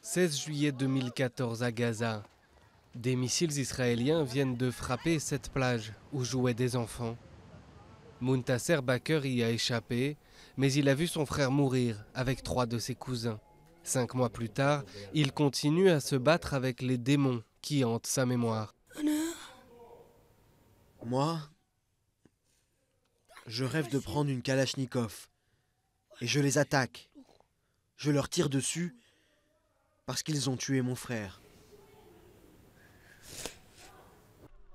16 juillet 2014 à Gaza. Des missiles israéliens viennent de frapper cette plage où jouaient des enfants. Muntasser Baker y a échappé, mais il a vu son frère mourir avec 3 de ses cousins. 5 mois plus tard, il continue à se battre avec les démons qui hantent sa mémoire. Moi, je rêve de prendre une Kalachnikov et je les attaque. Je leur tire dessus parce qu'ils ont tué mon frère.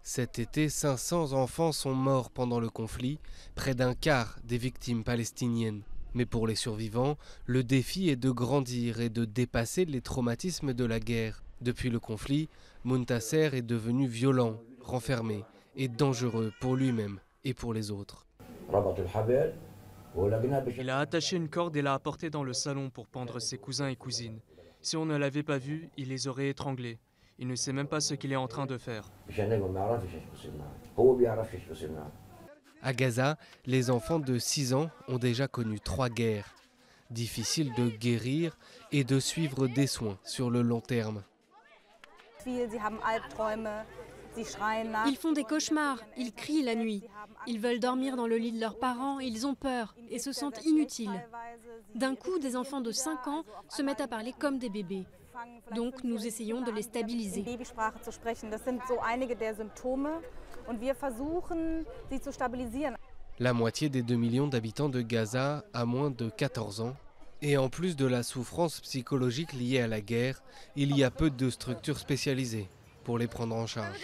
Cet été, 500 enfants sont morts pendant le conflit, près d'un quart des victimes palestiniennes. Mais pour les survivants, le défi est de grandir et de dépasser les traumatismes de la guerre. Depuis le conflit, Muntasser est devenu violent, renfermé et dangereux pour lui-même et pour les autres. Il a attaché une corde et l'a apportée dans le salon pour pendre ses cousins et cousines. Si on ne l'avait pas vu, il les aurait étranglés. Il ne sait même pas ce qu'il est en train de faire. À Gaza, les enfants de 6 ans ont déjà connu 3 guerres. Difficile de guérir et de suivre des soins sur le long terme. Ils font des cauchemars, ils crient la nuit. Ils veulent dormir dans le lit de leurs parents, ils ont peur et se sentent inutiles. D'un coup, des enfants de 5 ans se mettent à parler comme des bébés. Donc nous essayons de les stabiliser. La moitié des 2 millions d'habitants de Gaza a moins de 14 ans. Et en plus de la souffrance psychologique liée à la guerre, il y a peu de structures spécialisées pour les prendre en charge.